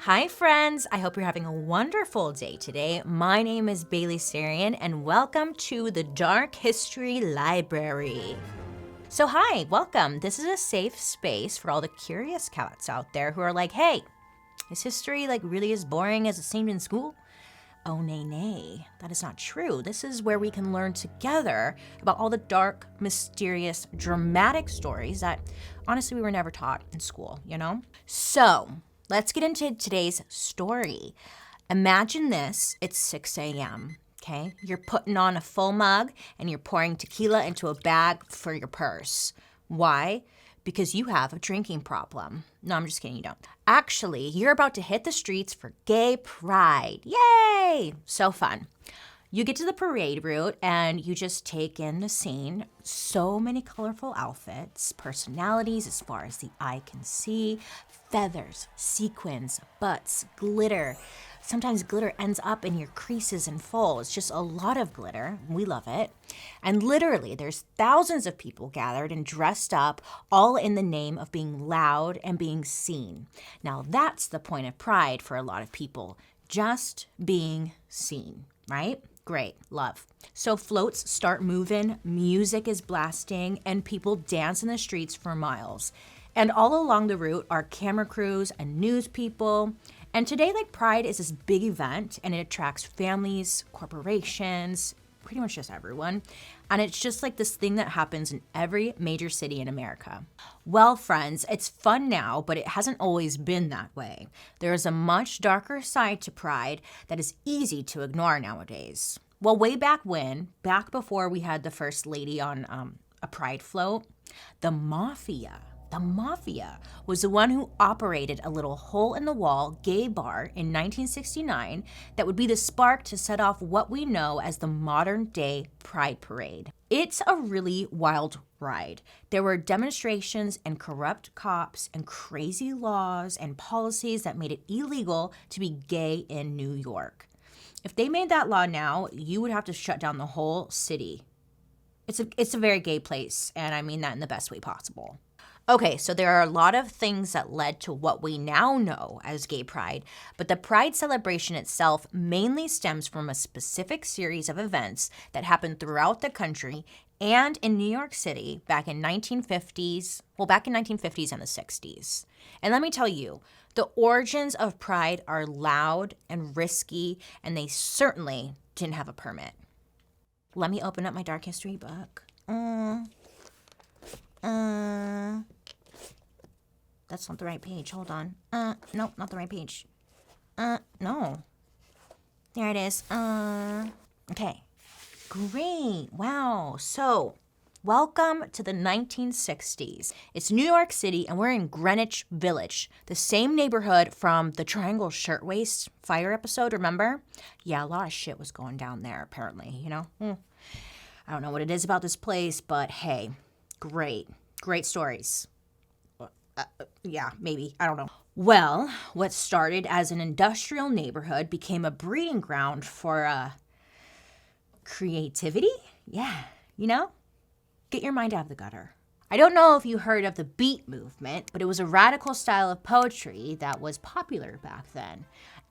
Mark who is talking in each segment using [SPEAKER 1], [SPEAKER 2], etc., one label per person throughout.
[SPEAKER 1] Hi friends, I hope you're having a wonderful day today. My name is BaileySarian and welcome to the Dark History Library. So hi, welcome. This is a safe space for all the curious cats out there who are like, hey, is history really as boring as it seemed in school? Oh, nay, that is not true. This is where we can learn together about all the dark, mysterious, dramatic stories that honestly we were never taught in school, you know? So, let's get into today's story. Imagine this, it's 6 a.m., okay? You're putting on a full mug and you're pouring tequila into a bag for your purse. Why? Because you have a drinking problem. No, I'm just kidding, you don't. Actually, you're about to hit the streets for gay pride. Yay! So fun. You get to the parade route and you just take in the scene. So many colorful outfits, personalities as far as the eye can see, feathers, sequins, butts, glitter. Sometimes glitter ends up in your creases and folds. Just a lot of glitter. We love it. And literally, there's thousands of people gathered and dressed up, all in the name of being loud and being seen. Now, that's the point of pride for a lot of people. Just being seen, right? Great, love. So floats start moving, music is blasting, and people dance in the streets for miles. And all along the route are camera crews and news people. And today, Pride is this big event, and it attracts families, corporations, pretty much just everyone. And it's just this thing that happens in every major city in America. Well, friends, it's fun now, but it hasn't always been that way. There is a much darker side to Pride that is easy to ignore nowadays. Well, way back when, back before we had the first lady on a Pride float, the MAFIA was the one who operated a little hole-in-the-wall gay bar in 1969 that would be the spark to set off what we know as the modern-day Pride Parade. It's a really wild ride. There were demonstrations and corrupt cops and crazy laws and policies that made it illegal to be gay in New York. If they made that law now, you would have to shut down the whole city. It's a very gay place, and I mean that in the best way possible. Okay, so there are a lot of things that led to what we now know as gay pride, but the pride celebration itself mainly stems from a specific series of events that happened throughout the country and in New York City back in 1950s and the 60s. And let me tell you, the origins of pride are loud and risky, and they certainly didn't have a permit. Let me open up my dark history book. That's not the right page. Hold on. Nope, not the right page. No. There it is. Okay. Great. Wow. So, welcome to the 1960s. It's New York City, and we're in Greenwich Village, the same neighborhood from the Triangle Shirtwaist Fire episode, remember? Yeah, a lot of shit was going down there, apparently, you know? I don't know what it is about this place, but hey, great stories. Yeah, maybe. I don't know. Well, what started as an industrial neighborhood became a breeding ground for creativity? Yeah, you know? Get your mind out of the gutter. I don't know if you heard of the beat movement, but it was a radical style of poetry that was popular back then.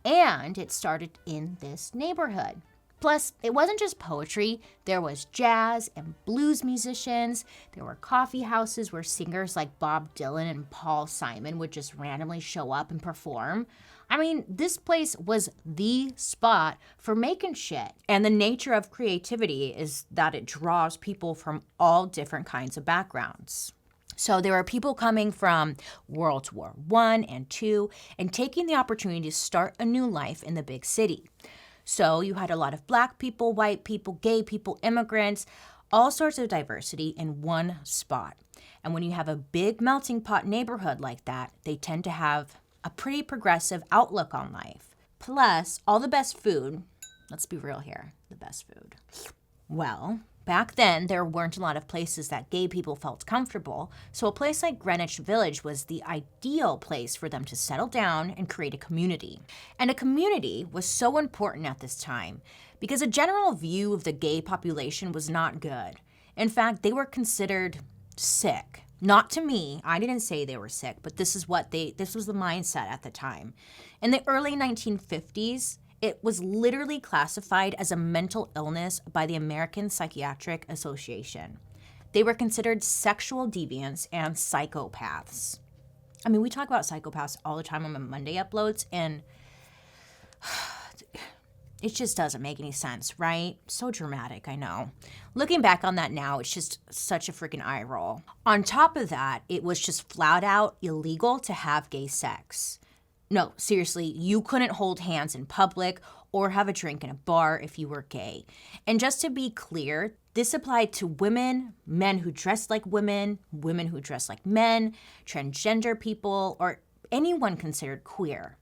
[SPEAKER 1] And it started in this neighborhood. Plus, it wasn't just poetry. There was jazz and blues musicians. There were coffee houses where singers like Bob Dylan and Paul Simon would just randomly show up and perform. I mean, this place was the spot for making shit. And the nature of creativity is that it draws people from all different kinds of backgrounds. So there were people coming from World War I and II and taking the opportunity to start a new life in the big city. So you had a lot of Black people, white people, gay people, immigrants, all sorts of diversity in one spot. And when you have a big melting pot neighborhood like that, they tend to have a pretty progressive outlook on life. Plus, all the best food. Let's be real here, the best food. Well, back then, there weren't a lot of places that gay people felt comfortable, so a place like Greenwich Village was the ideal place for them to settle down and create a community. And a community was so important at this time because a general view of the gay population was not good. In fact, they were considered sick. Not to me. I didn't say they were sick, but this was the mindset at the time. In the early 1950s, it was literally classified as a mental illness by the American Psychiatric Association. They were considered sexual deviants and psychopaths. I mean, we talk about psychopaths all the time on my Monday uploads, and it just doesn't make any sense, right? So dramatic, I know. Looking back on that now, it's just such a freaking eye roll. On top of that, it was just flat out illegal to have gay sex. No, seriously, you couldn't hold hands in public or have a drink in a bar if you were gay. And just to be clear, this applied to women, men who dressed like women, women who dressed like men, transgender people, or anyone considered queer.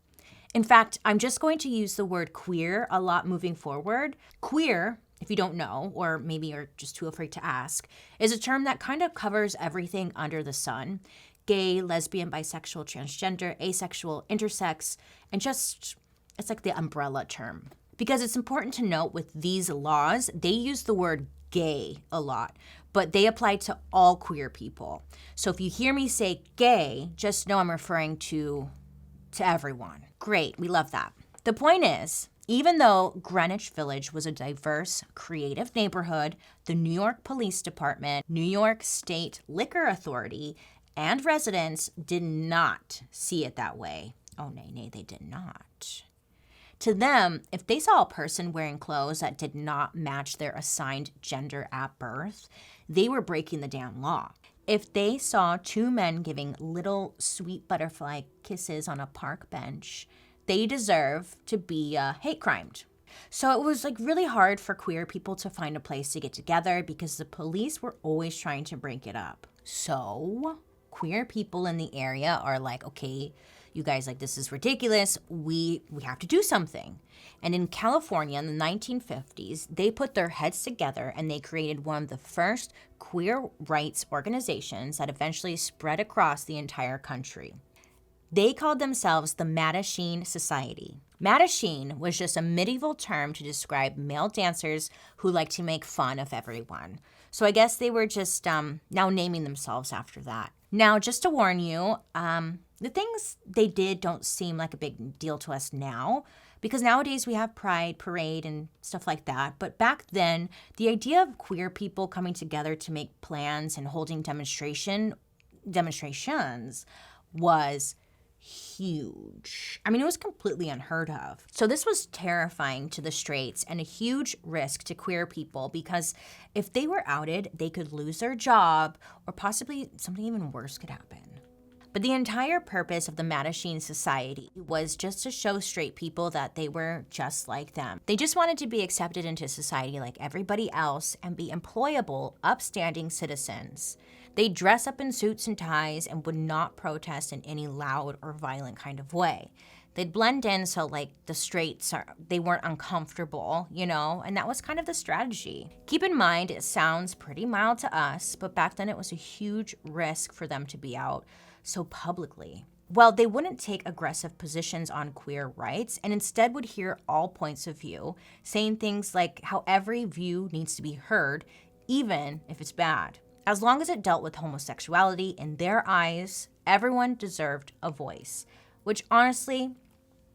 [SPEAKER 1] In fact, I'm just going to use the word queer a lot moving forward. Queer, if you don't know, or maybe you're just too afraid to ask, is a term that kind of covers everything under the sun. Gay, lesbian, bisexual, transgender, asexual, intersex, and just, it's like the umbrella term. Because it's important to note with these laws, they use the word gay a lot, but they apply to all queer people. So if you hear me say gay, just know I'm referring to everyone. Great, we love that. The point is, even though Greenwich Village was a diverse, creative neighborhood, the New York Police Department, New York State Liquor Authority, and residents did not see it that way. Oh, nay, they did not. To them, if they saw a person wearing clothes that did not match their assigned gender at birth, they were breaking the damn law. If they saw two men giving little sweet butterfly kisses on a park bench, they deserve to be hate crimed. So it was really hard for queer people to find a place to get together because the police were always trying to break it up. So queer people in the area are like, okay, you guys, this is ridiculous. We have to do something. And in California in the 1950s, they put their heads together and they created one of the first queer rights organizations that eventually spread across the entire country. They called themselves the MATTACHINE Society. MATTACHINE was just a medieval term to describe male dancers who like to make fun of everyone. So I guess they were just now naming themselves after that. Now, just to warn you, the things they did don't seem like a big deal to us now, because nowadays we have Pride Parade and stuff like that. But back then, the idea of queer people coming together to make plans and holding demonstrations was huge. I mean, it was completely unheard of. So this was terrifying to the straights and a huge risk to queer people because if they were outed, they could lose their job or possibly something even worse could happen. But the entire purpose of the MATTACHINE Society was just to show straight people that they were just like them. They just wanted to be accepted into society like everybody else and be employable, upstanding citizens. They dress up in suits and ties and would not protest in any loud or violent kind of way. They'd blend in so the straights they weren't uncomfortable, and that was kind of the strategy. Keep in mind, it sounds pretty mild to us, but back then it was a huge risk for them to be out so publicly. Well, they wouldn't take aggressive positions on queer rights and instead would hear all points of view, saying things like how every view needs to be heard, even if it's bad. As long as it dealt with homosexuality, in their eyes, everyone deserved a voice. Which honestly,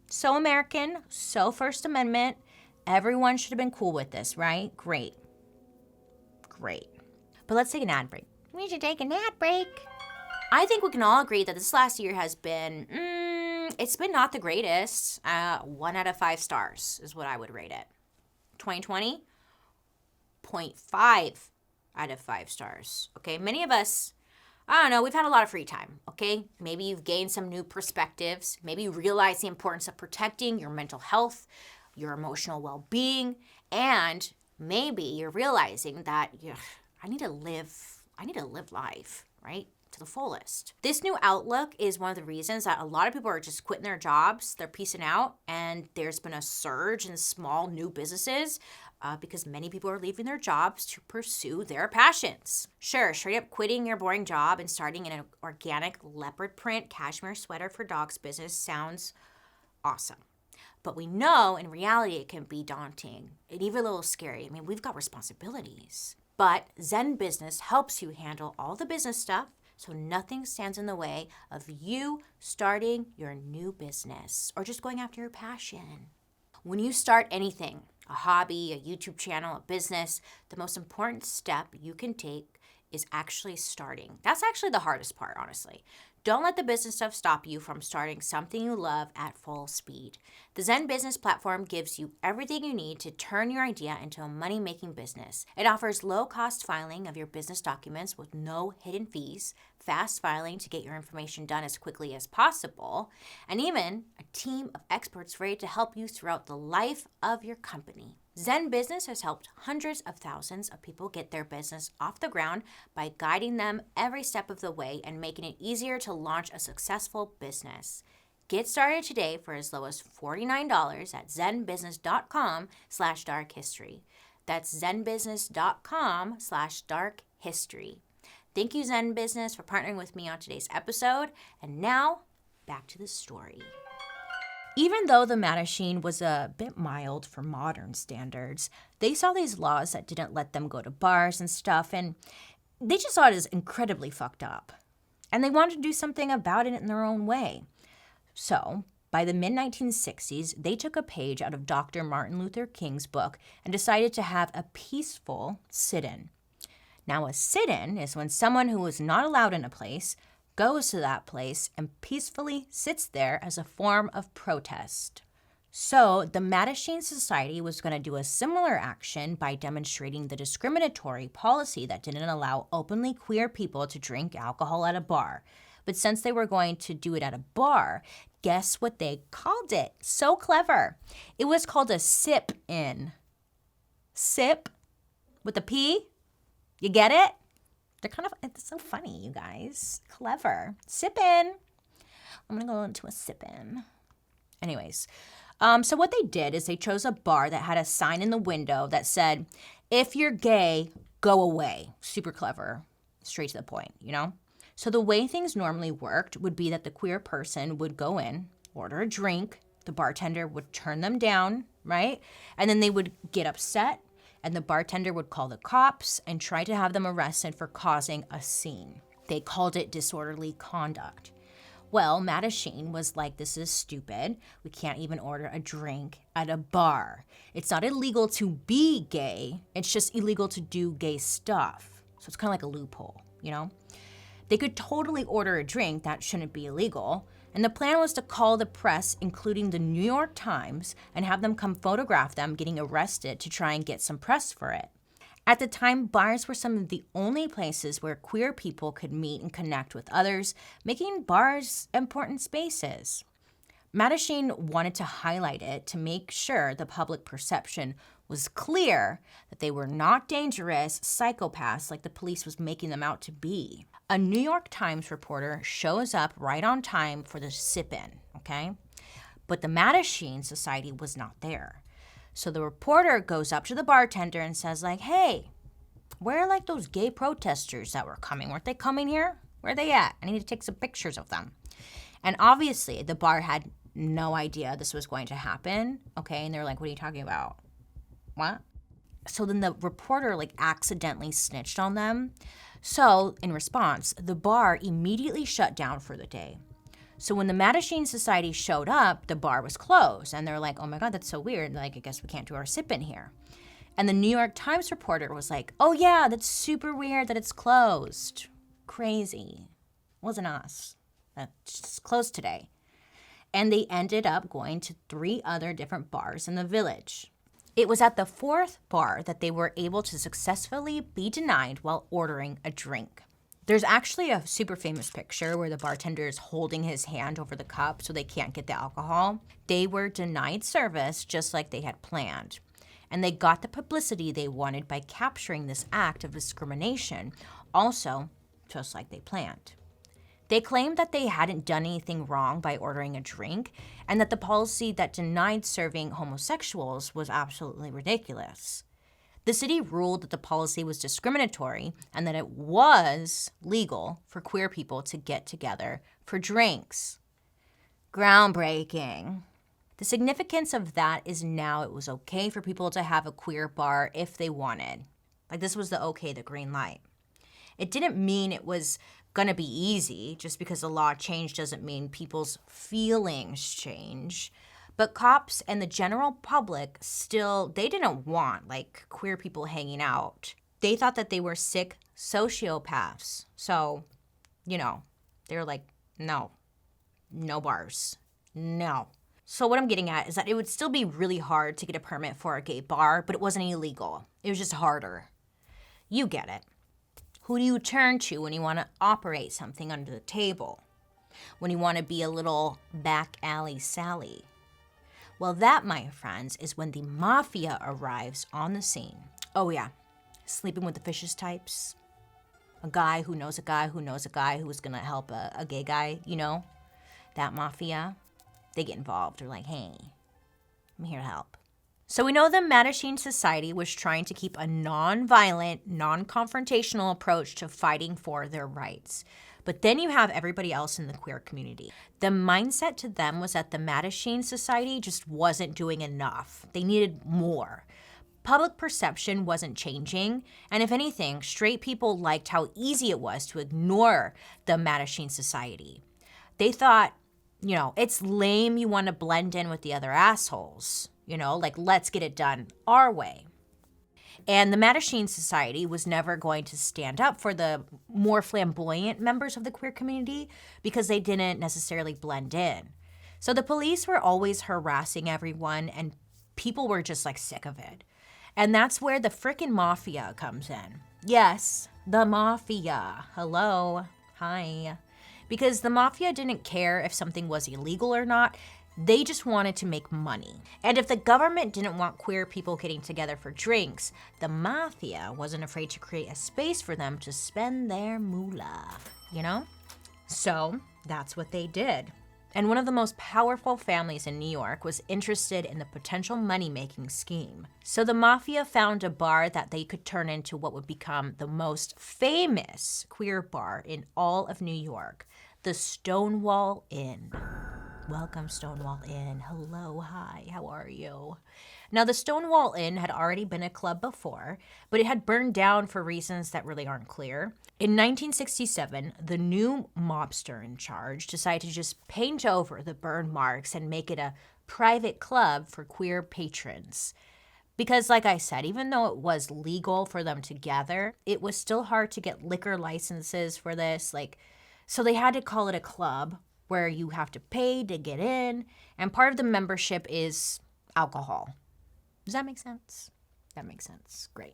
[SPEAKER 1] so American, so First Amendment, everyone should have been cool with this, right? Great. But let's take an ad break. We should take an ad break. I think we can all agree that this last year has been, it's been not the greatest. 1 out of 5 stars is what I would rate it. 2020, 0.5 out of 5 stars. Okay, many of us, I don't know, we've had a lot of free time, okay? Maybe you've gained some new perspectives. Maybe you realize the importance of protecting your mental health, your emotional well-being, and maybe you're realizing that I need to live life, right? To the fullest. This new outlook is one of the reasons that a lot of people are just quitting their jobs, they're peacing out, and there's been a surge in small new businesses because many people are leaving their jobs to pursue their passions. Sure, straight up quitting your boring job and starting an organic leopard print cashmere sweater for dogs business sounds awesome. But we know in reality it can be daunting and even a little scary. I mean, we've got responsibilities. But Zen Business helps you handle all the business stuff so nothing stands in the way of you starting your new business or just going after your passion. When you start anything, a hobby, a YouTube channel, a business, the most important step you can take is actually starting. That's actually the hardest part, honestly. Don't let the business stuff stop you from starting something you love at full speed. The Zen Business platform gives you everything you need to turn your idea into a money-making business. It offers low-cost filing of your business documents with no hidden fees, fast filing to get your information done as quickly as possible, and even a team of experts ready to help you throughout the life of your company. Zen Business has helped hundreds of thousands of people get their business off the ground by guiding them every step of the way and making it easier to launch a successful business. Get started today for as low as $49 at zenbusiness.com/darkhistory. That's zenbusiness.com/darkhistory. Thank you, Zen Business, for partnering with me on today's episode. And now, back to the story. Even though the MATTACHINE was a bit mild for modern standards, they saw these laws that didn't let them go to bars and stuff, and they just saw it as incredibly fucked up. And they wanted to do something about it in their own way. So, by the mid-1960s, they took a page out of Dr. Martin Luther King's book and decided to have a peaceful sit-in. Now, a sit-in is when someone who is not allowed in a place goes to that place and peacefully sits there as a form of protest. So the MATTACHINE Society was going to do a similar action by demonstrating the discriminatory policy that didn't allow openly queer people to drink alcohol at a bar. But since they were going to do it at a bar, guess what they called it? So clever. It was called a sip-in. Sip with a P? You get it? It's so funny, you guys. Clever. Sip-in. I'm going to go into a sip-in. Anyways, so what they did is they chose a bar that had a sign in the window that said, if you're gay, go away. Super clever. Straight to the point, you know? So the way things normally worked would be that the queer person would go in, order a drink, the bartender would turn them down, right? And then they would get upset, and the bartender would call the cops and try to have them arrested for causing a scene. They called it disorderly conduct. Well, MATTACHINE was like, this is stupid. We can't even order a drink at a bar. It's not illegal to be gay. It's just illegal to do gay stuff. So it's kind of like a loophole, you know? They could totally order a drink that shouldn't be illegal. And the plan was to call the press, including the New York Times, and have them come photograph them getting arrested to try and get some press for it. At the time, bars were some of the only places where queer people could meet and connect with others, making bars important spaces. MATTACHINE wanted to highlight it to make sure the public perception was clear that they were not dangerous psychopaths like the police was making them out to be. A New York Times reporter shows up right on time for the sip-in, okay? But the MATTACHINE Society was not there. So the reporter goes up to the bartender and says, like, hey, where are like those gay protesters that were coming? Weren't they coming here? Where are they at? I need to take some pictures of them. And obviously the bar had no idea this was going to happen, okay? And they're like, what are you talking about? What? So then the reporter like accidentally snitched on them. So in response, the bar immediately shut down for the day. So when the MATTACHINE Society showed up, the bar was closed. And they're like, oh my God, that's so weird. Like, I guess we can't do our sip-in here. And the New York Times reporter was like, oh yeah, that's super weird that it's closed. Crazy. Wasn't us. It's closed today. And they ended up going to 3 other different bars in the village. It was at the 4th bar that they were able to successfully be denied while ordering a drink. There's actually a super famous picture where the bartender is holding his hand over the cup so they can't get the alcohol. They were denied service just like they had planned. And they got the publicity they wanted by capturing this act of discrimination, also just like they planned. They claimed that they hadn't done anything wrong by ordering a drink, and that the policy that denied serving homosexuals was absolutely ridiculous. The city ruled that the policy was discriminatory and that it was legal for queer people to get together for drinks. Groundbreaking. The significance of that is now it was okay for people to have a queer bar if they wanted. Like, this was the green light. It didn't mean it was gonna be easy. Just because the law changed doesn't mean people's feelings change. But cops and the general public still, they didn't want like queer people hanging out. They thought that they were sick sociopaths. So, they were like, no bars, no. So what I'm getting at is that it would still be really hard to get a permit for a gay bar, but it wasn't illegal. It was just harder. You get it. Who do you turn to when you want to operate something under the table? When you want to be a little back alley Sally? Well, that, my friends, is when the mafia arrives on the scene. Oh yeah, sleeping with the fishes types. A guy who knows a guy who knows a guy who's gonna help a gay guy, That mafia, they get involved. They're like, hey, I'm here to help. So we know the MATTACHINE Society was trying to keep a non-violent, non-confrontational approach to fighting for their rights. But then you have everybody else in the queer community. The mindset to them was that the MATTACHINE Society just wasn't doing enough. They needed more. Public perception wasn't changing, and if anything, straight people liked how easy it was to ignore the MATTACHINE Society. They thought, it's lame you want to blend in with the other assholes. Let's get it done our way. And the MATTACHINE Society was never going to stand up for the more flamboyant members of the queer community because they didn't necessarily blend in. So the police were always harassing everyone, and people were just sick of it. And that's where the frickin' mafia comes in. Yes, the mafia. Hello. Hi. Because the mafia didn't care if something was illegal or not. They just wanted to make money. And if the government didn't want queer people getting together for drinks, the mafia wasn't afraid to create a space for them to spend their moolah, So that's what they did. And one of the most powerful families in New York was interested in the potential money-making scheme. So the mafia found a bar that they could turn into what would become the most famous queer bar in all of New York, the Stonewall Inn. Welcome, Stonewall Inn. Hello, hi, how are you? Now, the Stonewall Inn had already been a club before, but it had burned down for reasons that really aren't clear. In 1967, the new mobster in charge decided to just paint over the burn marks and make it a private club for queer patrons. Because, like I said, even though it was legal for them to gather, it was still hard to get liquor licenses for this. So they had to call it a club where you have to pay to get in, and part of the membership is alcohol. Does that make sense? That makes sense. Great.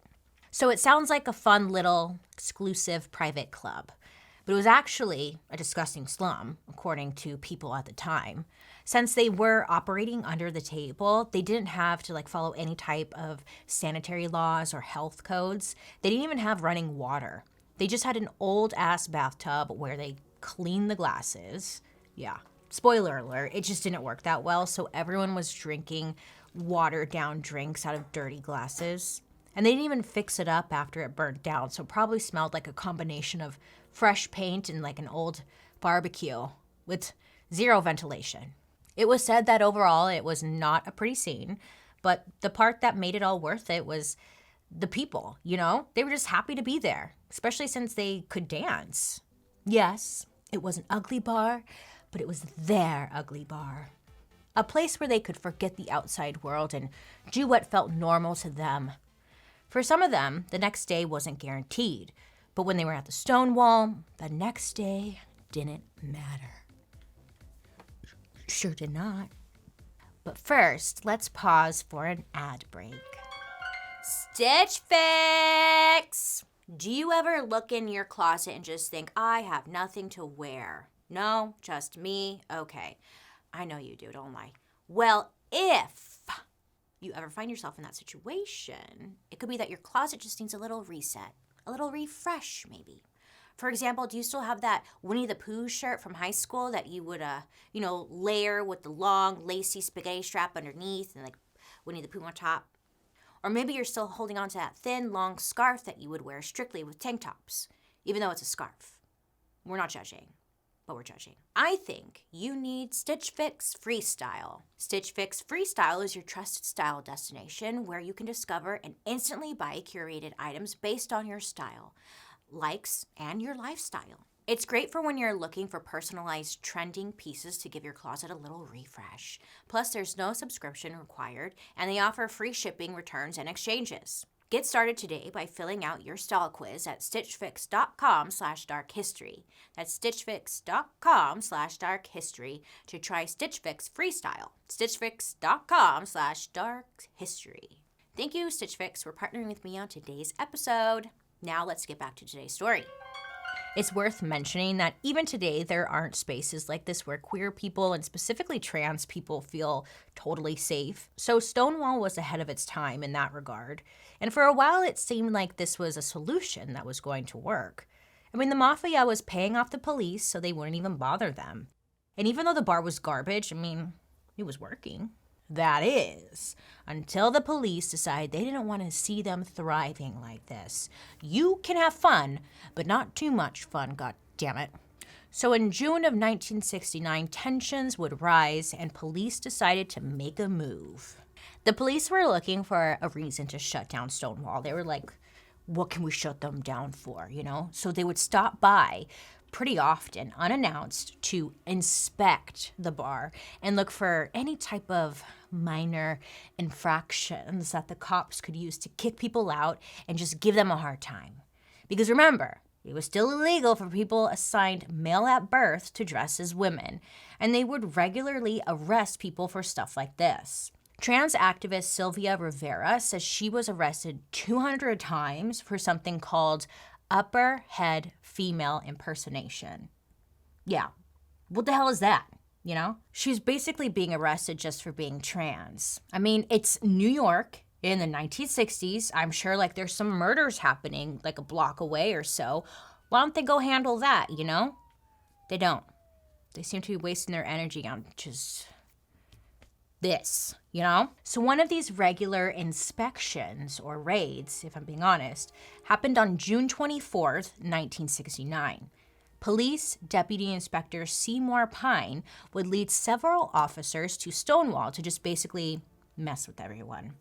[SPEAKER 1] So it sounds like a fun little exclusive private club, but it was actually a disgusting slum, according to people at the time. Since they were operating under the table, they didn't have to follow any type of sanitary laws or health codes. They didn't even have running water. They just had an old ass bathtub where they cleaned the glasses. Yeah, spoiler alert, it just didn't work that well, so everyone was drinking watered down drinks out of dirty glasses. And they didn't even fix it up after it burnt down, so it probably smelled like a combination of fresh paint and an old barbecue with zero ventilation. It was said that overall it was not a pretty scene, but the part that made it all worth it was the people, They were just happy to be there, especially since they could dance. Yes, it was an ugly bar, but it was their ugly bar. A place where they could forget the outside world and do what felt normal to them. For some of them, the next day wasn't guaranteed, but when they were at the Stonewall, the next day didn't matter. Sure did not. But first, let's pause for an ad break. Stitch Fix! Do you ever look in your closet and just think, I have nothing to wear? No, just me? Okay. I know you do, don't lie. Well, if you ever find yourself in that situation, it could be that your closet just needs a little reset, a little refresh maybe. For example, do you still have that Winnie the Pooh shirt from high school that you would, layer with the long, lacy spaghetti strap underneath and Winnie the Pooh on top? Or maybe you're still holding on to that thin, long scarf that you would wear strictly with tank tops, even though it's a scarf. We're not judging, but we're judging. I think you need Stitch Fix Freestyle. Stitch Fix Freestyle is your trusted style destination where you can discover and instantly buy curated items based on your style, likes, and your lifestyle. It's great for when you're looking for personalized trending pieces to give your closet a little refresh. Plus, there's no subscription required, and they offer free shipping, returns, and exchanges. Get started today by filling out your style quiz at stitchfix.com/darkhistory. That's stitchfix.com/darkhistory to try Stitch Fix Freestyle. stitchfix.com/darkhistory. Thank you, Stitch Fix, for partnering with me on today's episode. Now let's get back to today's story. It's worth mentioning that even today, there aren't spaces like this where queer people and specifically trans people feel totally safe. So Stonewall was ahead of its time in that regard. And for a while, it seemed like this was a solution that was going to work. I mean, the Mafia was paying off the police so they wouldn't even bother them. And even though the bar was garbage, I mean, it was working. That is, until the police decided they didn't want to see them thriving like this. You can have fun, but not too much fun, god damn it. So in June of 1969, tensions would rise and police decided to make a move. The police were looking for a reason to shut down Stonewall. They were like, what can we shut them down for, you know? So they would stop by pretty often, unannounced, to inspect the bar and look for any type of minor infractions that the cops could use to kick people out and just give them a hard time. Because remember, it was still illegal for people assigned male at birth to dress as women, and they would regularly arrest people for stuff like this. Trans activist Sylvia Rivera says she was arrested 200 times for something called upper head female impersonation. Yeah, what the hell is that, you know? She's basically being arrested just for being trans. I mean, it's New York in the 1960s. I'm sure like there's some murders happening like a block away or so. Why don't they go handle that, you know? They don't. They seem to be wasting their energy on just this, you know? So one of these regular inspections or raids, if I'm being honest, happened on June 24th, 1969. Police Deputy Inspector Seymour Pine would lead several officers to Stonewall to just basically mess with everyone.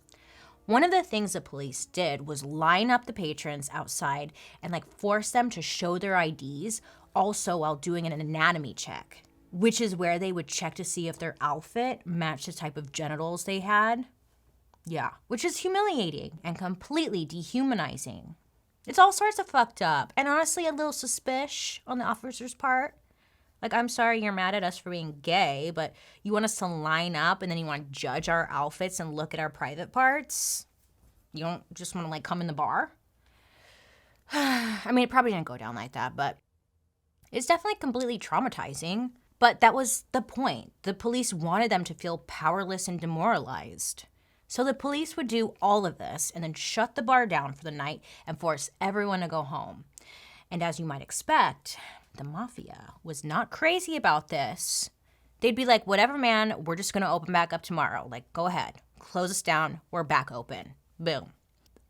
[SPEAKER 1] One of the things the police did was line up the patrons outside and like force them to show their IDs, also while doing an anatomy check, which is where they would check to see if their outfit matched the type of genitals they had. Yeah, which is humiliating and completely dehumanizing. It's all sorts of fucked up, and honestly a little suspicious on the officer's part. Like, I'm sorry you're mad at us for being gay, but you want us to line up and then you want to judge our outfits and look at our private parts? You don't just want to like come in the bar? I mean, it probably didn't go down like that, but it's definitely completely traumatizing. But that was the point. The police wanted them to feel powerless and demoralized. So the police would do all of this and then shut the bar down for the night and force everyone to go home. And as you might expect, the Mafia was not crazy about this. They'd be like, whatever, man, we're just going to open back up tomorrow. Like, go ahead, close us down, we're back open. Boom.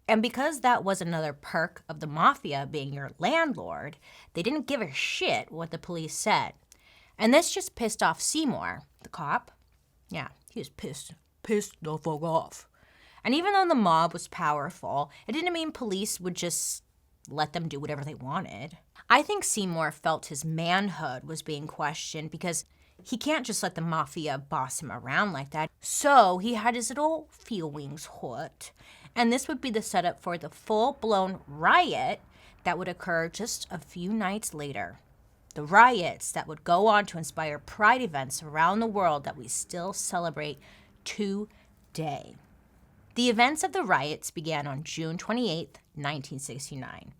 [SPEAKER 1] And because that was another perk of the Mafia being your landlord, they didn't give a shit what the police said. And this just pissed off Seymour, the cop. Yeah, he was pissed the fuck off. And even though the mob was powerful, it didn't mean police would just let them do whatever they wanted. I think Seymour felt his manhood was being questioned because he can't just let the Mafia boss him around like that. So he had his little feelings hurt. And this would be the setup for the full-blown riot that would occur just a few nights later. The riots that would go on to inspire pride events around the world that we still celebrate today. The events of the riots began on June 28th, 1969.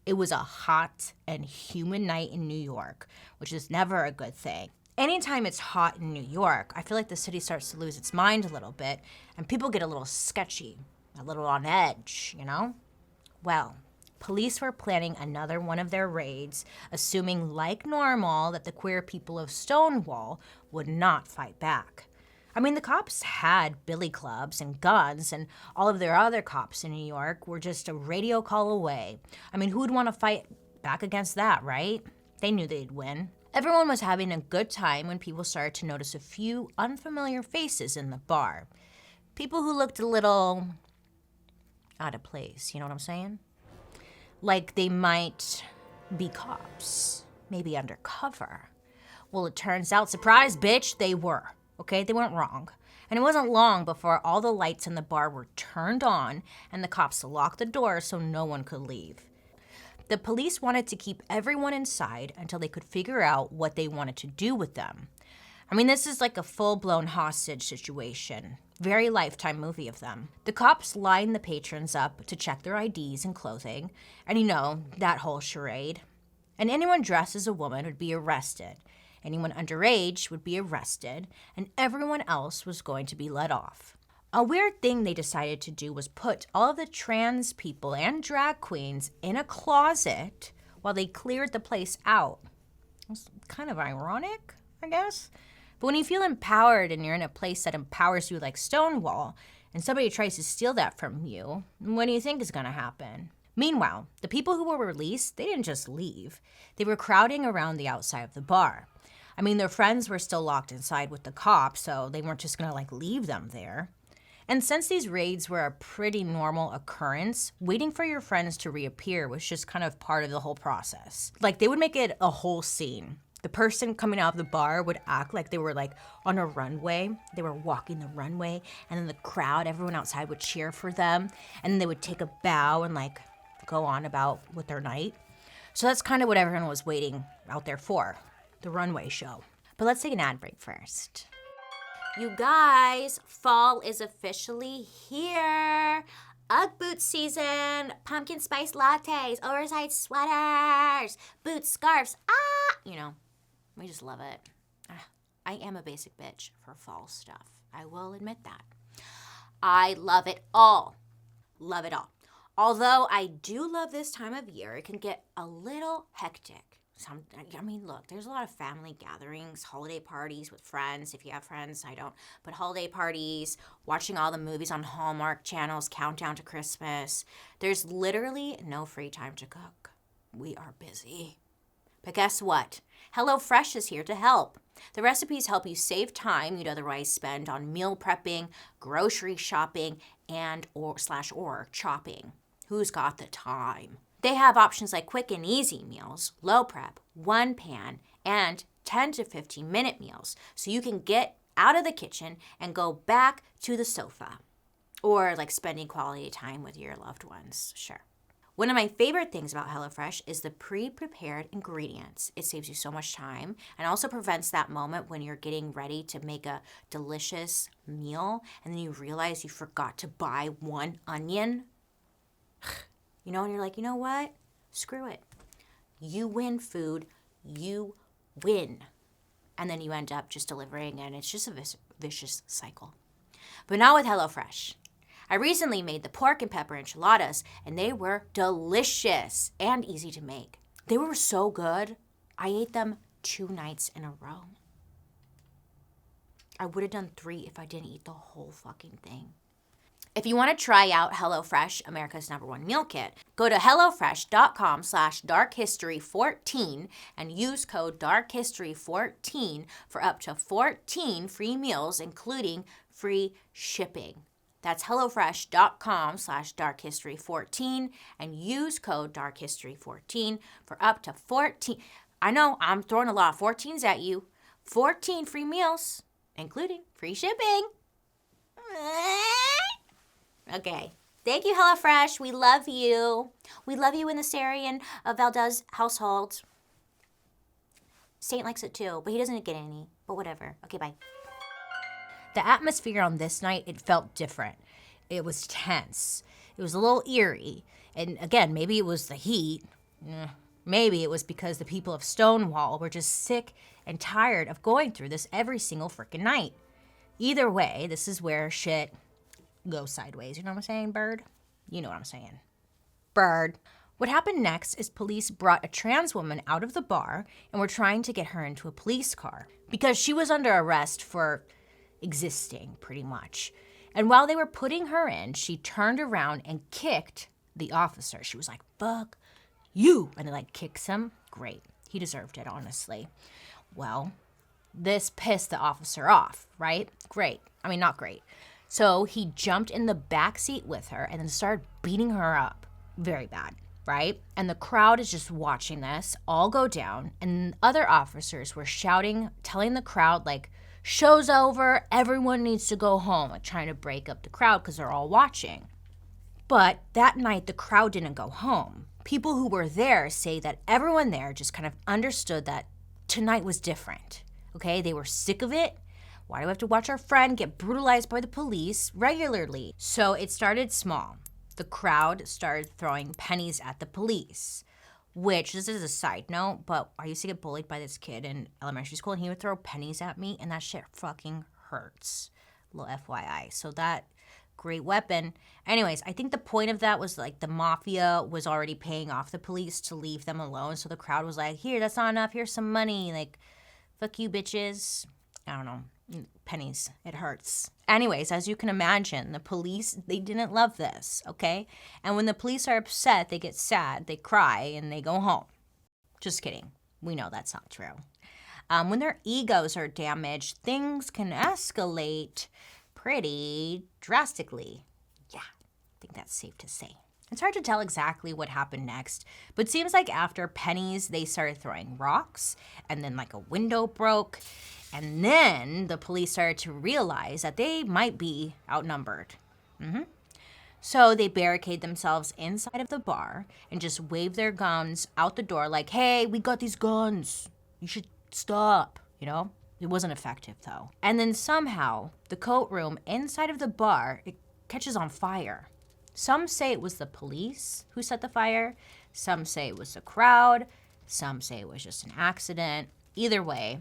[SPEAKER 1] It was a hot and humid night in New York, which is never a good thing. Anytime it's hot in New York, I feel like the city starts to lose its mind a little bit, and people get a little sketchy, a little on edge, you know? Well, police were planning another one of their raids, assuming like normal that the queer people of Stonewall would not fight back. I mean, the cops had billy clubs and guns, and all of their other cops in New York were just a radio call away. I mean, who would want to fight back against that, right? They knew they'd win. Everyone was having a good time when people started to notice a few unfamiliar faces in the bar. People who looked a little out of place, you know what I'm saying? Like they might be cops. maybe undercover. Well, it turns out, surprise, bitch, they were. Okay, they weren't wrong. And it wasn't long before all the lights in the bar were turned on and the cops locked the door so no one could leave. The police wanted to keep everyone inside until they could figure out what they wanted to do with them. I mean, this is like a full-blown hostage situation. Very Lifetime movie of them. The cops lined the patrons up to check their IDs and clothing, and that whole charade. And anyone dressed as a woman would be arrested. Anyone underage would be arrested, and everyone else was going to be let off. A weird thing they decided to do was put all of the trans people and drag queens in a closet while they cleared the place out. It was kind of ironic, I guess. But when you feel empowered and you're in a place that empowers you like Stonewall, and somebody tries to steal that from you, what do you think is going to happen? Meanwhile, the people who were released, they didn't just leave. They were crowding around the outside of the bar. I mean, their friends were still locked inside with the cops, so they weren't just going to leave them there. And since these raids were a pretty normal occurrence, waiting for your friends to reappear was just kind of part of the whole process. They would make it a whole scene. The person coming out of the bar would act like they were on a runway. They were walking the runway, and then the crowd, everyone outside would cheer for them, and then they would take a bow and go on about with their night. So that's kind of what everyone was waiting out there for, the runway show. But let's take an ad break first. You guys, fall is officially here. Ugg boot season, pumpkin spice lattes, oversized sweaters, boots, scarves, we just love it. I am a basic bitch for fall stuff. I will admit that. I love it all. Love it all. Although I do love this time of year, it can get a little hectic. Look, there's a lot of family gatherings, holiday parties with friends. If you have friends, I don't. But holiday parties, watching all the movies on Hallmark channels, countdown to Christmas. There's literally no free time to cook. We are busy. But guess what? HelloFresh is here to help. The recipes help you save time you'd otherwise spend on meal prepping, grocery shopping, and/or chopping. Who's got the time? They have options like quick and easy meals, low prep, one pan, and 10 to 15 minute meals. So you can get out of the kitchen and go back to the sofa. Or spending quality time with your loved ones, sure. One of my favorite things about HelloFresh is the pre-prepared ingredients. It saves you so much time and also prevents that moment when you're getting ready to make a delicious meal and then you realize you forgot to buy one onion. And you're like, you know what? Screw it. You win food, you win. And then you end up just delivering, and it's just a vicious cycle. But not with HelloFresh. I recently made the pork and pepper enchiladas, and they were delicious and easy to make. They were so good, I ate them 2 nights in a row. I would have done 3 if I didn't eat the whole fucking thing. If you want to try out HelloFresh, America's #1 meal kit, go to hellofresh.com/darkhistory14 and use code darkhistory14 for up to 14 free meals, including free shipping. That's hellofresh.com/darkhistory14 and use code darkhistory14 for up to 14. I know, I'm throwing a lot of 14s at you. 14 free meals, including free shipping. Okay. Thank you, HelloFresh. We love you. We love you in the Sarian of Valdez household. Saint likes it too, but he doesn't get any. But whatever. Okay, bye. The atmosphere on this night, it felt different. It was tense. It was a little eerie. And again, maybe it was the heat. Maybe it was because the people of Stonewall were just sick and tired of going through this every single freaking night. Either way, this is where shit go sideways. You know what I'm saying, bird? You know what I'm saying. Bird. What happened next is police brought a trans woman out of the bar and were trying to get her into a police car because she was under arrest for existing, pretty much. And while they were putting her in, she turned around and kicked the officer. She was like, fuck you. And they kicks him. Great. He deserved it, honestly. Well, this pissed the officer off, right? Great. I mean, not great. So he jumped in the back seat with her and then started beating her up. Very bad. right? And the crowd is just watching this all go down. And other officers were shouting, telling the crowd, like, show's over, everyone needs to go home, like trying to break up the crowd because they're all watching. But that night, the crowd didn't go home. People who were there say that everyone there just kind of understood that tonight was different, okay? They were sick of it. Why do we have to watch our friend get brutalized by the police regularly? So it started small. The crowd started throwing pennies at the police, which, this is a side note, but I used to get bullied by this kid in elementary school, and he would throw pennies at me, and that shit fucking hurts. Little FYI. So that great weapon. Anyways, I think the point of that was like the mafia was already paying off the police to leave them alone. So the crowd was like, here, that's not enough. Here's some money. Like, fuck you, bitches. I don't know. Pennies. It hurts. Anyways, as you can imagine, the police, they didn't love this, okay? And when the police are upset, they get sad, they cry, and they go home. Just kidding. We know that's not true. When their egos are damaged, things can escalate pretty drastically. Yeah, I think that's safe to say. It's hard to tell exactly what happened next, but it seems like after pennies, they started throwing rocks, and then like a window broke, and then the police started to realize that they might be outnumbered. So they barricade themselves inside of the bar and just wave their guns out the door like, hey, we got these guns. You should stop, you know? It wasn't effective, though. And then somehow, the coat room inside of the bar, it catches on fire. Some say it was the police who set the fire. Some say it was the crowd. Some say it was just an accident. Either way,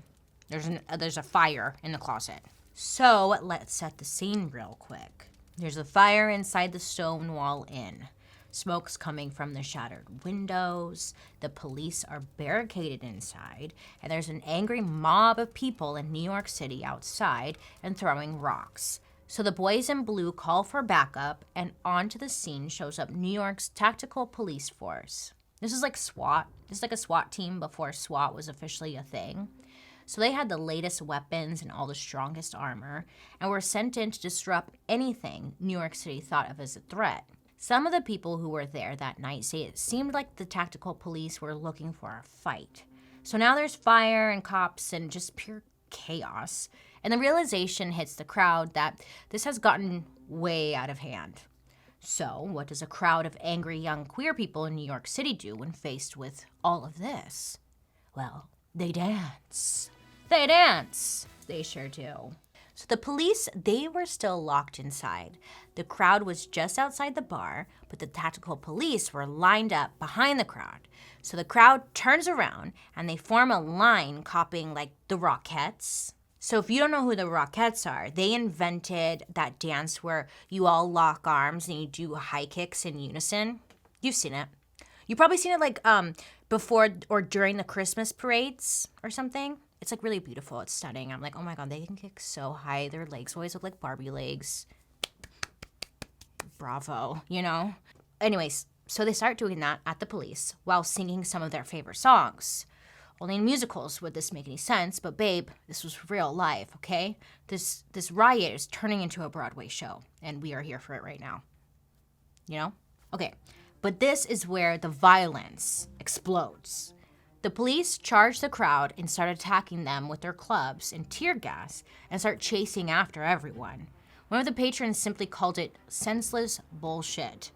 [SPEAKER 1] there's a fire in the closet. So let's set the scene real quick. There's a fire inside the Stonewall Inn. Smoke's coming from the shattered windows. The police are barricaded inside, and there's an angry mob of people in New York City outside and throwing rocks. So the boys in blue call for backup, and onto the scene shows up New York's Tactical Police Force. This is like SWAT. This is like a SWAT team before SWAT was officially a thing. So they had the latest weapons and all the strongest armor, and were sent in to disrupt anything New York City thought of as a threat. Some of the people who were there that night say it seemed like the tactical police were looking for a fight. So now there's fire and cops and just pure chaos. And the realization hits the crowd that this has gotten way out of hand. So what does a crowd of angry young queer people in New York City do when faced with all of this? Well, they dance. They dance. They sure do. So the police, they were still locked inside. The crowd was just outside the bar, but the tactical police were lined up behind the crowd. So the crowd turns around and they form a line copying like the Rockettes. So if you don't know who the Rockettes are, they invented that dance where you all lock arms and you do high kicks in unison. You've seen it. You've probably seen it like before or during the Christmas parades or something. It's like really beautiful. It's stunning. I'm like, oh my God, they can kick so high. Their legs always look like Barbie legs. Bravo, you know? Anyways, so they start doing that at the police while singing some of their favorite songs. Only in musicals would this make any sense, but babe, this was real life, okay? This riot is turning into a Broadway show, and we are here for it right now. You know? Okay, but this is where the violence explodes. The police charge the crowd and start attacking them with their clubs and tear gas and start chasing after everyone. One of the patrons simply called it senseless bullshit.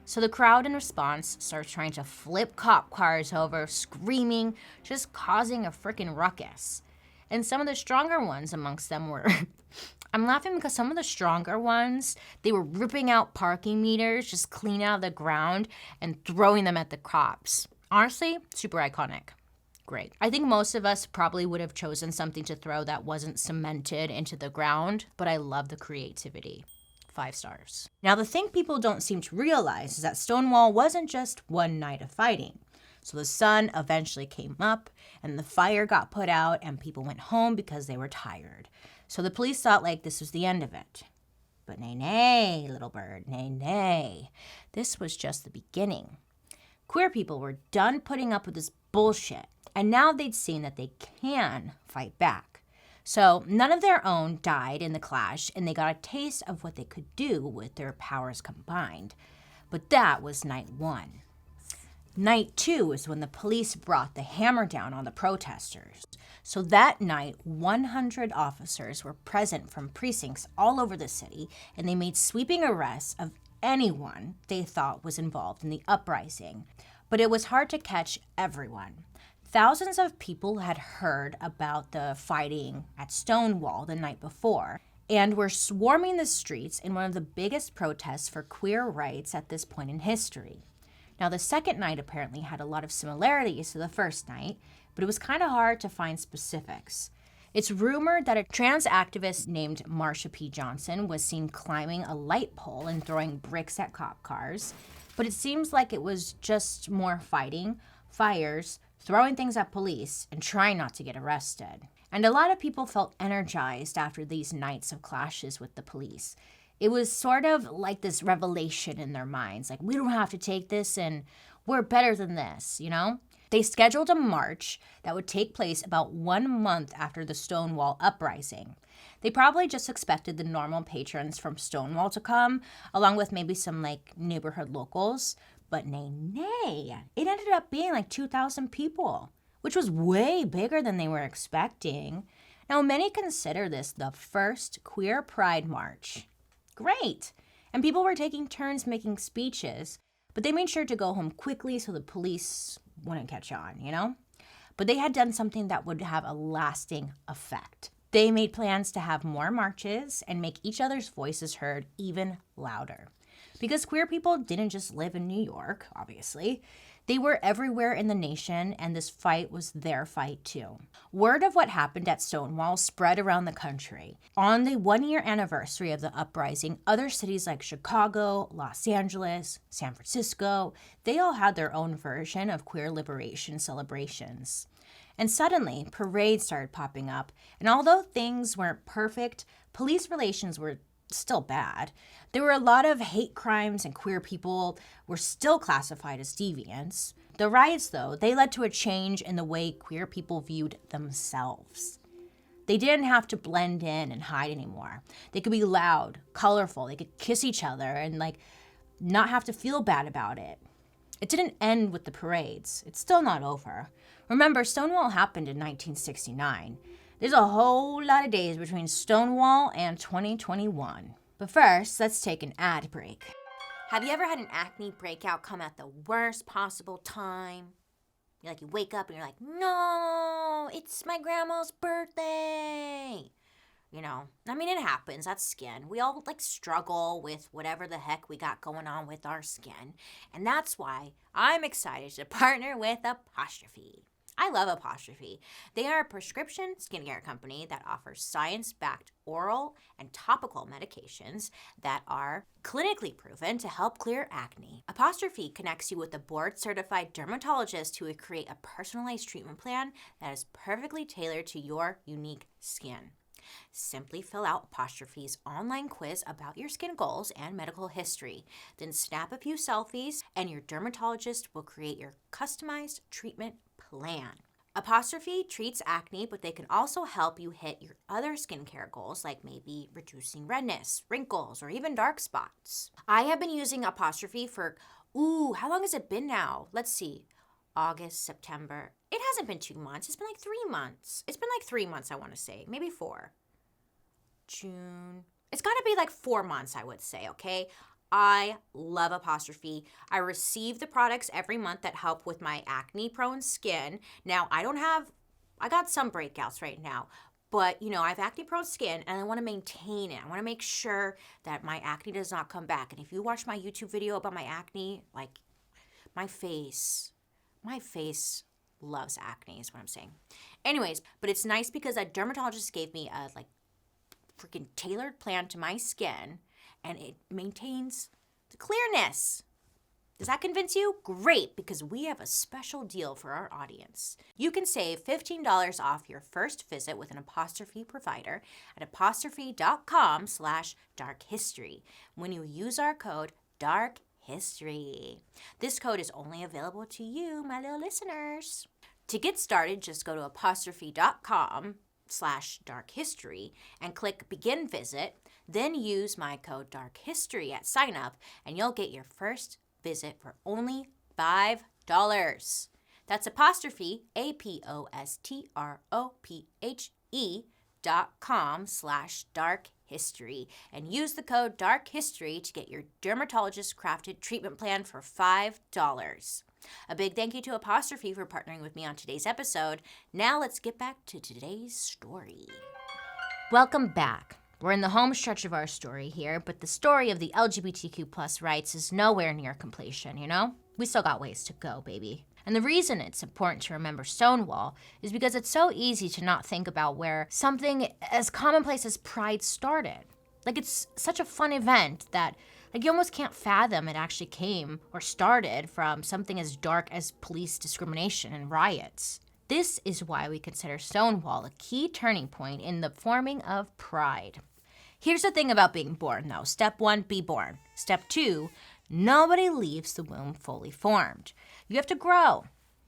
[SPEAKER 1] So the crowd in response starts trying to flip cop cars over, screaming, just causing a frickin' ruckus. And some of the stronger ones amongst them were, I'm laughing because some of the stronger ones, they were ripping out parking meters, just clean out of the ground and throwing them at the cops. Honestly, super iconic. Great. I think most of us probably would have chosen something to throw that wasn't cemented into the ground, but I love the creativity. 5 stars. Now, the thing people don't seem to realize is that Stonewall wasn't just one night of fighting. So the sun eventually came up, and the fire got put out, and people went home because they were tired. So the police thought like this was the end of it. But nay, nay, little bird, nay, nay. This was just the beginning. Queer people were done putting up with this bullshit, and now they'd seen that they can fight back. So none of their own died in the clash, and they got a taste of what they could do with their powers combined. But that was night 1. Night 2 is when the police brought the hammer down on the protesters. So that night, 100 officers were present from precincts all over the city, and they made sweeping arrests of anyone they thought was involved in the uprising. But it was hard to catch everyone. Thousands of people had heard about the fighting at Stonewall the night before and were swarming the streets in one of the biggest protests for queer rights at this point in history. Now, the second night apparently had a lot of similarities to the first night, but it was kind of hard to find specifics. It's rumored that a trans activist named Marsha P. Johnson was seen climbing a light pole and throwing bricks at cop cars, but it seems like it was just more fighting, fires, throwing things at police, and trying not to get arrested. And a lot of people felt energized after these nights of clashes with the police. It was sort of like this revelation in their minds, like, we don't have to take this and we're better than this, you know? They scheduled a march that would take place about 1 month after the Stonewall uprising. They probably just expected the normal patrons from Stonewall to come, along with maybe some neighborhood locals, but nay, it ended up being 2,000 people, which was way bigger than they were expecting. Now, many consider this the first queer pride march. Great! And people were taking turns making speeches, but they made sure to go home quickly so the police wouldn't catch on, you know? But they had done something that would have a lasting effect. They made plans to have more marches and make each other's voices heard even louder. Because queer people didn't just live in New York, obviously. They were everywhere in the nation, and this fight was their fight too. Word of what happened at Stonewall spread around the country. On the 1-year anniversary of the uprising, other cities like Chicago, Los Angeles, San Francisco, they all had their own version of queer liberation celebrations. And suddenly, parades started popping up, and although things weren't perfect, police relations were still bad. There were a lot of hate crimes, and queer people were still classified as deviants. The riots, though, they led to a change in the way queer people viewed themselves. They didn't have to blend in and hide anymore. They could be loud, colorful, they could kiss each other and not have to feel bad about it. It didn't end with the parades. It's still not over. Remember, Stonewall happened in 1969. There's a whole lot of days between Stonewall and 2021. But first, let's take an ad break. Have you ever had an acne breakout come at the worst possible time? You wake up and you're like, no, it's my grandma's birthday. It happens. That's skin. We all struggle with whatever the heck we got going on with our skin. And that's why I'm excited to partner with Apostrophe. I love Apostrophe. They are a prescription skincare company that offers science-backed oral and topical medications that are clinically proven to help clear acne. Apostrophe connects you with a board-certified dermatologist who will create a personalized treatment plan that is perfectly tailored to your unique skin. Simply fill out Apostrophe's online quiz about your skin goals and medical history. Then snap a few selfies, and your dermatologist will create your customized treatment plan. Apostrophe treats acne, but they can also help you hit your other skincare goals, like maybe reducing redness, wrinkles, or even dark spots. I have been using Apostrophe for, how long has it been now? Let's see, August, September. It hasn't been 2 months. It's been 3 months. It's been 3 months, I want to say. Maybe 4. June. It's got to be 4 months, I would say, okay? I love Apostrophe. I receive the products every month that help with my acne-prone skin. Now, I got some breakouts right now, but, I have acne-prone skin, and I want to maintain it. I want to make sure that my acne does not come back. And if you watch my YouTube video about my acne, my face loves acne is what I'm saying. Anyways, but it's nice because a dermatologist gave me a freaking tailored plan to my skin, and it maintains the clearness. Does that convince you? Great, because we have a special deal for our audience. You can save $15 off your first visit with an Apostrophe provider at apostrophe.com/darkhistory when you use our code DARKHISTORY. This code is only available to you, my little listeners. To get started, just go to apostrophe.com/darkhistory and click Begin Visit. Then use my code DARKHISTORY at sign up, and you'll get your first visit for only $5. That's apostrophe APOSTROPHE.com/dark history and use the code dark history to get your dermatologist crafted treatment plan for $5. A big thank you to Apostrophe for partnering with me on today's episode. Now let's get back to today's story. Welcome back. We're in the home stretch of our story here, but the story of the LGBTQ plus rights is nowhere near completion, you know? We still got ways to go, baby. And the reason it's important to remember Stonewall is because it's so easy to not think about where something as commonplace as Pride started. Like, it's such a fun event that, like, you almost can't fathom it actually came or started from something as dark as police discrimination and riots. This is why we consider Stonewall a key turning point in the forming of Pride. Here's the thing about being born, though. Step 1, be born. Step 2, nobody leaves the womb fully formed. You have to grow,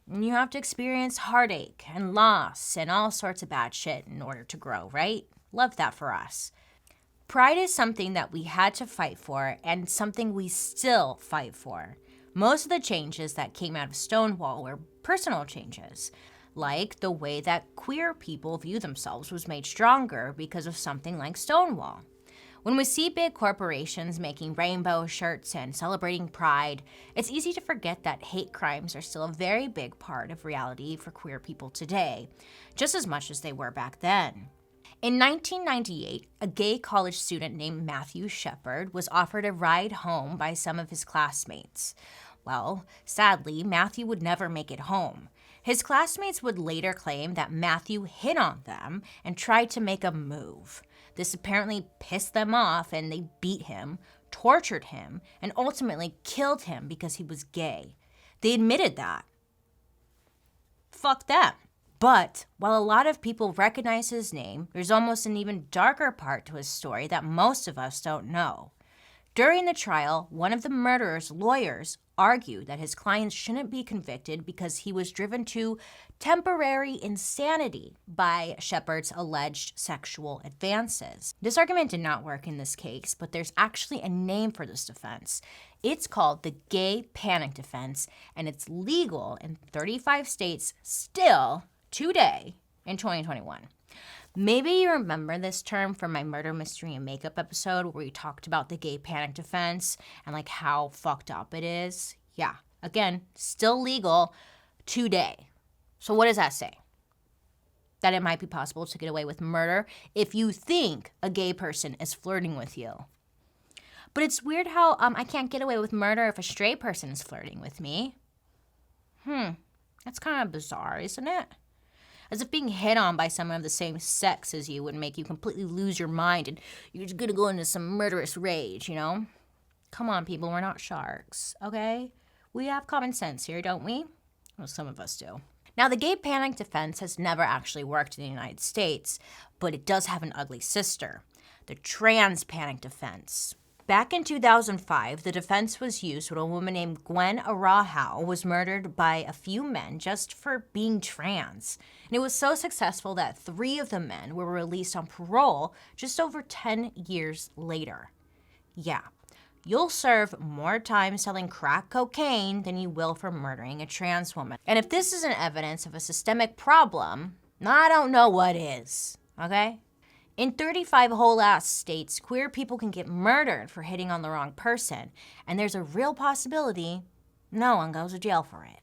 [SPEAKER 1] and you have to experience heartache and loss and all sorts of bad shit in order to grow, right? Love that for us. Pride is something that we had to fight for and something we still fight for. Most of the changes that came out of Stonewall were personal changes, like the way that queer people view themselves was made stronger because of something like Stonewall. When we see big corporations making rainbow shirts and celebrating Pride, it's easy to forget that hate crimes are still a very big part of reality for queer people today, just as much as they were back then. In 1998, a gay college student named Matthew Shepard was offered a ride home by some of his classmates. Well, sadly, Matthew would never make it home. His classmates would later claim that Matthew hit on them and tried to make a move. This apparently pissed them off and they beat him, tortured him, and ultimately killed him because he was gay. They admitted that. Fuck them. But while a lot of people recognize his name, there's almost an even darker part to his story that most of us don't know. During the trial, one of the murderer's lawyers argued that his client shouldn't be convicted because he was driven to temporary insanity by Shepard's alleged sexual advances. This argument did not work in this case, but there's actually a name for this defense. It's called the gay panic defense, and it's legal in 35 states still today in 2021. Maybe you remember this term from my murder, mystery, and makeup episode where we talked about the gay panic defense and like how fucked up it is. Yeah, again, still legal today. So what does that say? That it might be possible to get away with murder if you think a gay person is flirting with you. But it's weird how I can't get away with murder if a straight person is flirting with me. That's kind of bizarre, isn't it? As if being hit on by someone of the same sex as you would make you completely lose your mind and you're just gonna go into some murderous rage, you know? Come on, people, we're not sharks, okay? We have common sense here, don't we? Well, some of us do. Now, the gay panic defense has never actually worked in the United States, but it does have an ugly sister, the trans panic defense. Back in 2005, the defense was used when a woman named Gwen Araujo was murdered by a few men just for being trans. And it was so successful that 3 of the men were released on parole just over 10 years later. Yeah, you'll serve more time selling crack cocaine than you will for murdering a trans woman. And if this isn't evidence of a systemic problem, I don't know what is, okay? In 35 whole-ass states, queer people can get murdered for hitting on the wrong person, and there's a real possibility no one goes to jail for it.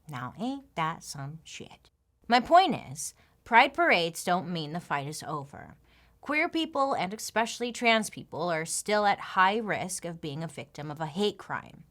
[SPEAKER 1] Now, ain't that some shit? My point is, pride parades don't mean the fight is over. Queer people, and especially trans people, are still at high risk of being a victim of a hate crime.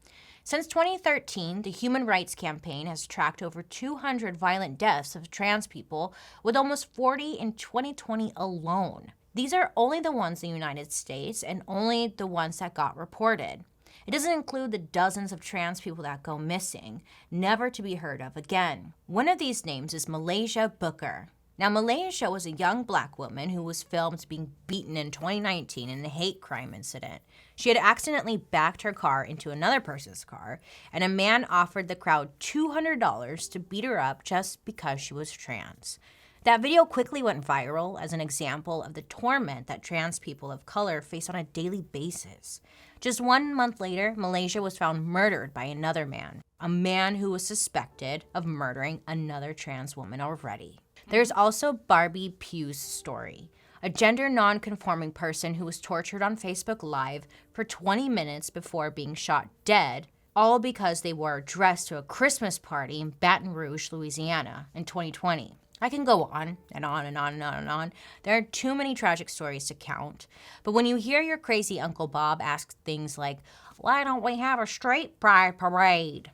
[SPEAKER 1] Since 2013, the Human Rights Campaign has tracked over 200 violent deaths of trans people, with almost 40 in 2020 alone. These are only the ones in the United States and only the ones that got reported. It doesn't include the dozens of trans people that go missing, never to be heard of again. One of these names is Malaysia Booker. Now, Malaysia was a young black woman who was filmed being beaten in 2019 in a hate crime incident. She had accidentally backed her car into another person's car, and a man offered the crowd $200 to beat her up just because she was trans. That video quickly went viral as an example of the torment that trans people of color face on a daily basis. Just 1 month later, Malaysia was found murdered by another man, a man who was suspected of murdering another trans woman already. There's also Barbie Pugh's story, a gender non-conforming person who was tortured on Facebook Live for 20 minutes before being shot dead, all because they wore a dress to a Christmas party in Baton Rouge, Louisiana in 2020. I can go on and on and on and on and on. There are too many tragic stories to count. But when you hear your crazy Uncle Bob ask things like, why don't we have a straight pride parade?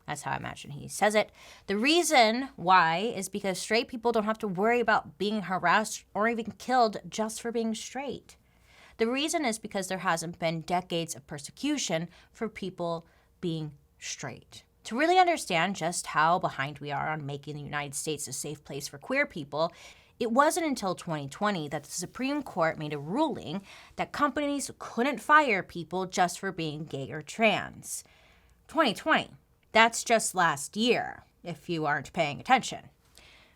[SPEAKER 1] That's how I imagine he says it. The reason why is because straight people don't have to worry about being harassed or even killed just for being straight. The reason is because there hasn't been decades of persecution for people being straight. To really understand just how behind we are on making the United States a safe place for queer people, it wasn't until 2020 that the Supreme Court made a ruling that companies couldn't fire people just for being gay or trans. 2020. That's just last year, if you aren't paying attention.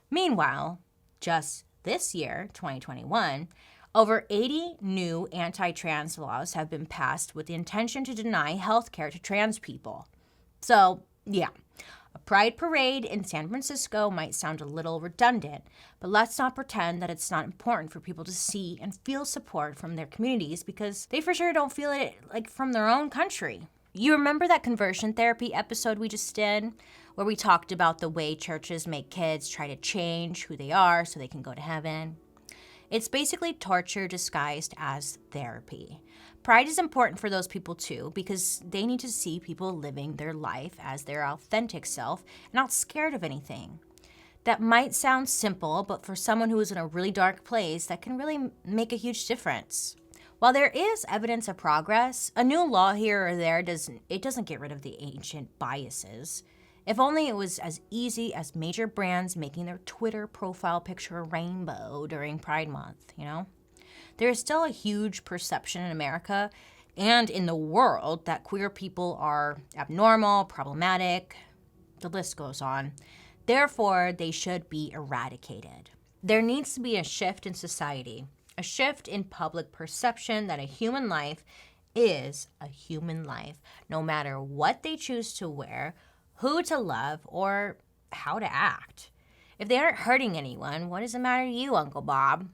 [SPEAKER 1] Meanwhile, just this year, 2021, over 80 new anti-trans laws have been passed with the intention to deny health care to trans people. So, yeah, a pride parade in San Francisco might sound a little redundant, but let's not pretend that it's not important for people to see and feel support from their communities because they for sure don't feel it like from their own country. You remember that conversion therapy episode we just did, where we talked about the way churches make kids try to change who they are so they can go to heaven? It's basically torture disguised as therapy. Pride is important for those people too, because they need to see people living their life as their authentic self and not scared of anything. That might sound simple, but for someone who is in a really dark place, that can really make a huge difference. While there is evidence of progress, a new law here or there doesn't get rid of the ancient biases. If only it was as easy as major brands making their Twitter profile picture a rainbow during Pride Month, you know? There is still a huge perception in America and in the world that queer people are abnormal, problematic, the list goes on. Therefore, they should be eradicated. There needs to be a shift in society, a shift in public perception that a human life is a human life, no matter what they choose to wear, who to love, or how to act. If they aren't hurting anyone, what does it matter to you, Uncle Bob?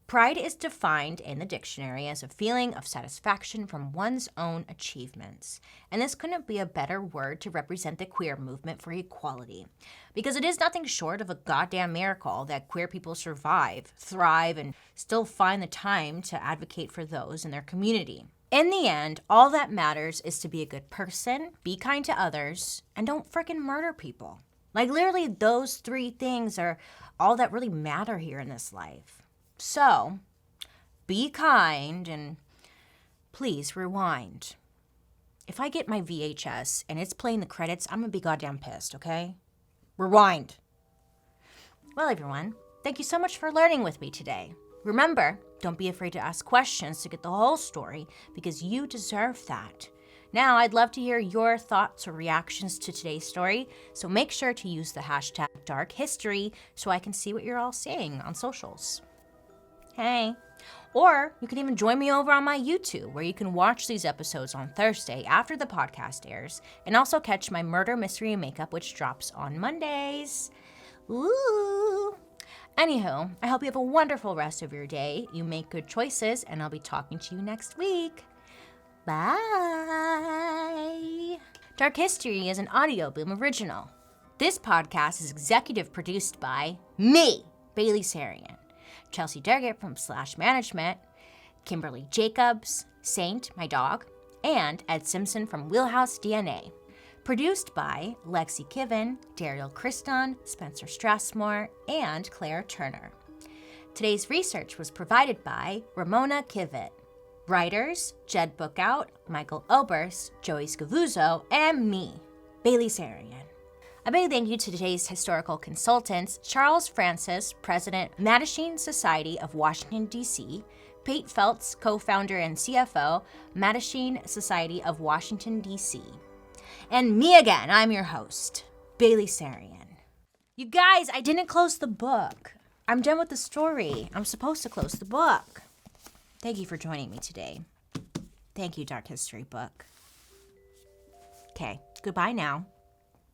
[SPEAKER 1] Pride is defined in the dictionary as a feeling of satisfaction from one's own achievements. And this couldn't be a better word to represent the queer movement for equality. Because it is nothing short of a goddamn miracle that queer people survive, thrive, and still find the time to advocate for those in their community. In the end, all that matters is to be a good person, be kind to others, and don't frickin' murder people. Like literally those 3 things are all that really matter here in this life. So, be kind and please rewind. If I get my VHS and it's playing the credits, I'm gonna be goddamn pissed, okay? Rewind. Well, everyone, thank you so much for learning with me today. Remember, don't be afraid to ask questions to get the whole story because you deserve that. Now, I'd love to hear your thoughts or reactions to today's story, so make sure to use the hashtag #DarkHistory so I can see what you're all saying on socials. Hey. Or you can even join me over on my YouTube, where you can watch these episodes on Thursday after the podcast airs, and also catch my murder, mystery, and makeup, which drops on Mondays. Ooh. Anywho, I hope you have a wonderful rest of your day. You make good choices, and I'll be talking to you next week. Bye. Dark History is an Audio Boom original. This podcast is executive produced by me, BaileySarian, Chelsea Durgett from Slash Management, Kimberly Jacobs, Saint, my dog, and Ed Simpson from Wheelhouse DNA. Produced by Lexi Kiven, Daryl Christon, Spencer Strassmore, and Claire Turner. Today's research was provided by Ramona Kivett. Writers, Jed Bookout, Michael Oberst, Joey Scavuzzo, and me, BaileySarian. A big thank you to today's historical consultants, Charles Francis, President, MATTACHINE Society of Washington, D.C., Pate Feltz, co-founder and CFO, MATTACHINE Society of Washington, D.C., and me again, I'm your host, BaileySarian. You guys, I didn't close the book. I'm done with the story. I'm supposed to close the book. Thank you for joining me today. Thank you, Dark History Book. Okay, goodbye now.